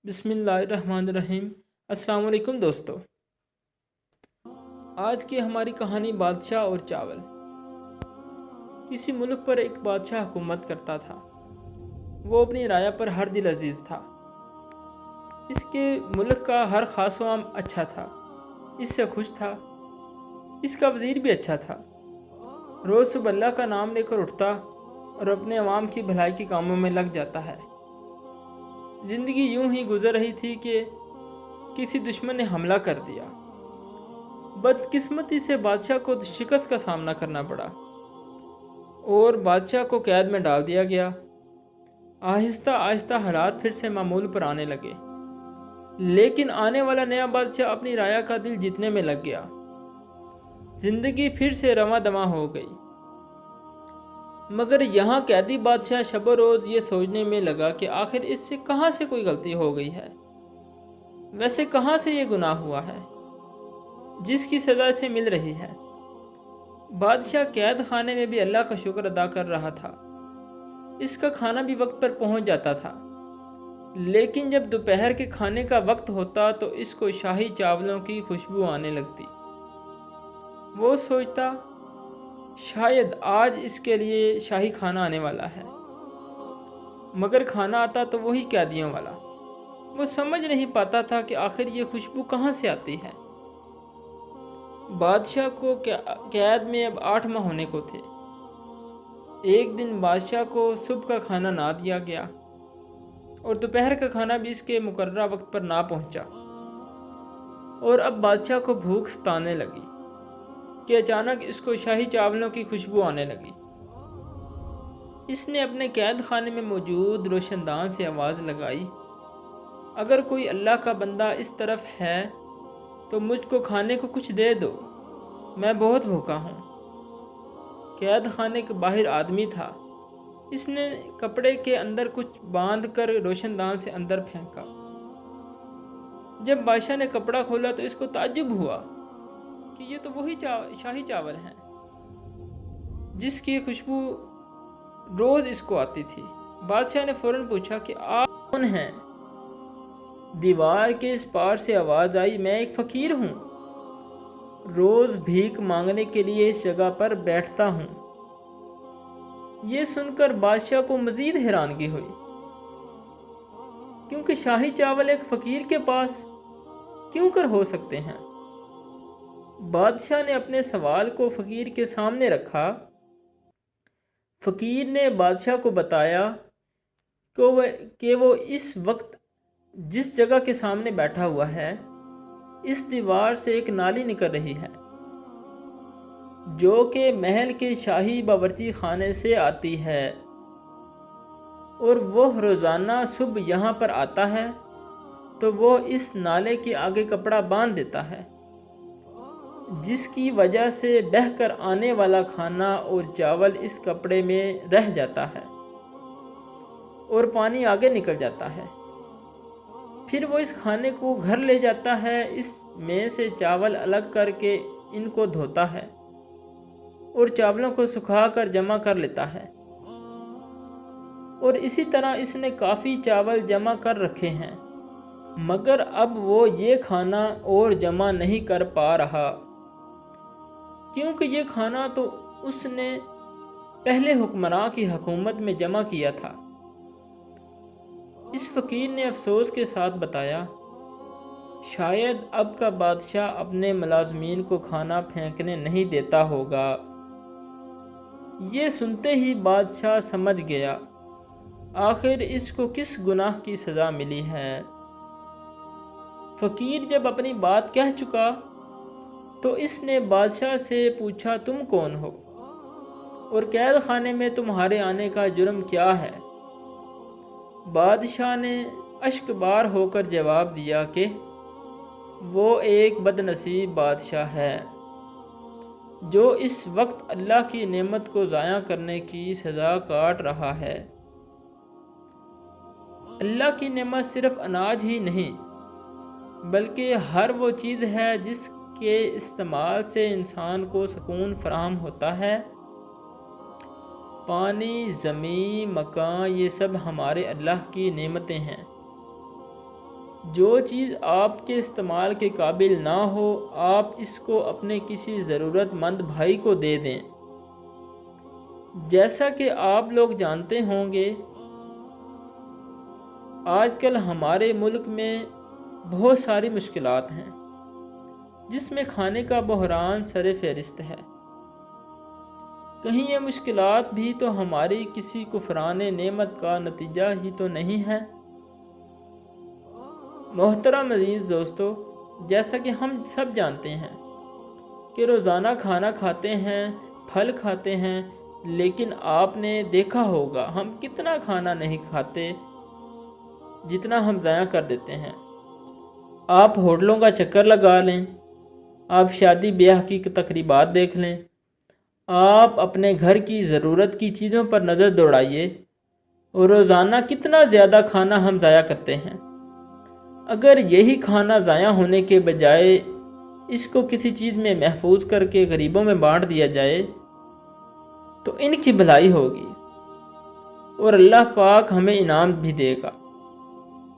بسم اللہ الرحمن الرحیم۔ السلام علیکم دوستو، آج کی ہماری کہانی بادشاہ اور چاول۔ کسی ملک پر ایک بادشاہ حکومت کرتا تھا۔ وہ اپنی رعایا پر ہر دل عزیز تھا۔ اس کے ملک کا ہر خاص و عام اچھا تھا، اس سے خوش تھا۔ اس کا وزیر بھی اچھا تھا، روز صبح اللہ کا نام لے کر اٹھتا اور اپنے عوام کی بھلائی کے کاموں میں لگ جاتا ہے۔ زندگی یوں ہی گزر رہی تھی کہ کسی دشمن نے حملہ کر دیا۔ بدقسمتی سے بادشاہ کو شکست کا سامنا کرنا پڑا اور بادشاہ کو قید میں ڈال دیا گیا۔ آہستہ آہستہ حالات پھر سے معمول پر آنے لگے، لیکن آنے والا نیا بادشاہ اپنی رعایا کا دل جیتنے میں لگ گیا۔ زندگی پھر سے رواں دواں ہو گئی، مگر یہاں قیدی بادشاہ شب و روز یہ سوچنے میں لگا کہ آخر اس سے کہاں سے کوئی غلطی ہو گئی ہے، ویسے کہاں سے یہ گناہ ہوا ہے جس کی سزا اسے مل رہی ہے۔ بادشاہ قید خانے میں بھی اللہ کا شکر ادا کر رہا تھا۔ اس کا کھانا بھی وقت پر پہنچ جاتا تھا، لیکن جب دوپہر کے کھانے کا وقت ہوتا تو اس کو شاہی چاولوں کی خوشبو آنے لگتی۔ وہ سوچتا شاید آج اس کے لیے شاہی کھانا آنے والا ہے، مگر کھانا آتا تو وہی قیدیوں والا۔ وہ سمجھ نہیں پاتا تھا کہ آخر یہ خوشبو کہاں سے آتی ہے۔ بادشاہ کو قید میں اب 8 ماہ ہونے کو تھے۔ ایک دن بادشاہ کو صبح کا کھانا نہ دیا گیا اور دوپہر کا کھانا بھی اس کے مقررہ وقت پر نہ پہنچا، اور اب بادشاہ کو بھوک ستانے لگی کہ اچانک اس کو شاہی چاولوں کی خوشبو آنے لگی۔ اس نے اپنے قید خانے میں موجود روشن دان سے آواز لگائی، اگر کوئی اللہ کا بندہ اس طرف ہے تو مجھ کو کھانے کو کچھ دے دو، میں بہت بھوکا ہوں۔ قید خانے کے باہر آدمی تھا۔ اس نے کپڑے کے اندر کچھ باندھ کر روشن دان سے اندر پھینکا۔ جب بادشاہ نے کپڑا کھولا تو اس کو تعجب ہوا کہ یہ تو وہی شاہی چاول ہیں جس کی خوشبو روز اس کو آتی تھی۔ بادشاہ نے فوراً پوچھا کہ آپ کون ہیں؟ دیوار کے اس پار سے آواز آئی، میں ایک فقیر ہوں، روز بھیک مانگنے کے لیے اس جگہ پر بیٹھتا ہوں۔ یہ سن کر بادشاہ کو مزید حیرانگی ہوئی، کیونکہ شاہی چاول ایک فقیر کے پاس کیوں کر ہو سکتے ہیں؟ بادشاہ نے اپنے سوال کو فقیر کے سامنے رکھا۔ فقیر نے بادشاہ کو بتایا کہ وہ اس وقت جس جگہ کے سامنے بیٹھا ہوا ہے، اس دیوار سے ایک نالی نکل رہی ہے جو کہ محل کے شاہی باورچی خانے سے آتی ہے، اور وہ روزانہ صبح یہاں پر آتا ہے تو وہ اس نالے کے آگے کپڑا باندھ دیتا ہے، جس کی وجہ سے بہہ کر آنے والا کھانا اور چاول اس کپڑے میں رہ جاتا ہے اور پانی آگے نکل جاتا ہے۔ پھر وہ اس کھانے کو گھر لے جاتا ہے، اس میں سے چاول الگ کر کے ان کو دھوتا ہے اور چاولوں کو سکھا کر جمع کر لیتا ہے، اور اسی طرح اس نے کافی چاول جمع کر رکھے ہیں، مگر اب وہ یہ کھانا اور جمع نہیں کر پا رہا، کیونکہ یہ کھانا تو اس نے پہلے حکمراں کی حکومت میں جمع کیا تھا۔ اس فقیر نے افسوس کے ساتھ بتایا، شاید اب کا بادشاہ اپنے ملازمین کو کھانا پھینکنے نہیں دیتا ہوگا۔ یہ سنتے ہی بادشاہ سمجھ گیا آخر اس کو کس گناہ کی سزا ملی ہے۔ فقیر جب اپنی بات کہہ چکا تو اس نے بادشاہ سے پوچھا، تم کون ہو اور قید خانے میں تمہارے آنے کا جرم کیا ہے؟ بادشاہ نے اشک بار ہو کر جواب دیا کہ وہ ایک بد نصیب بادشاہ ہے جو اس وقت اللہ کی نعمت کو ضائع کرنے کی سزا کاٹ رہا ہے۔ اللہ کی نعمت صرف اناج ہی نہیں بلکہ ہر وہ چیز ہے جس کے استعمال سے انسان کو سکون فراہم ہوتا ہے۔ پانی، زمین، مکان، یہ سب ہمارے اللہ کی نعمتیں ہیں۔ جو چیز آپ کے استعمال کے قابل نہ ہو آپ اس کو اپنے کسی ضرورت مند بھائی کو دے دیں۔ جیسا کہ آپ لوگ جانتے ہوں گے آج کل ہمارے ملک میں بہت ساری مشکلات ہیں جس میں کھانے کا بحران سر فہرست ہے۔ کہیں یہ مشکلات بھی تو ہماری کسی کفران نعمت کا نتیجہ ہی تو نہیں ہے؟ محترم عزیز دوستو، جیسا کہ ہم سب جانتے ہیں کہ روزانہ کھانا کھاتے ہیں، پھل کھاتے ہیں، لیکن آپ نے دیکھا ہوگا ہم کتنا کھانا نہیں کھاتے جتنا ہم ضائع کر دیتے ہیں۔ آپ ہوٹلوں کا چکر لگا لیں، آپ شادی بیاہ کی تقریبات دیکھ لیں، آپ اپنے گھر کی ضرورت کی چیزوں پر نظر دوڑائیے اور روزانہ کتنا زیادہ کھانا ہم ضائع کرتے ہیں۔ اگر یہی کھانا ضائع ہونے کے بجائے اس کو کسی چیز میں محفوظ کر کے غریبوں میں بانٹ دیا جائے تو ان کی بھلائی ہوگی اور اللہ پاک ہمیں انعام بھی دے گا۔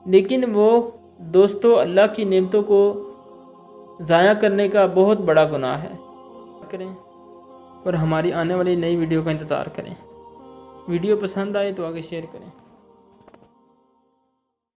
لیکن وہ دوستو اللہ کی نعمتوں کو ضائع کرنے کا بہت بڑا گناہ ہے کریں اور ہماری آنے والی نئی ویڈیو کا انتظار کریں۔ ویڈیو پسند آئے تو آگے شیئر کریں۔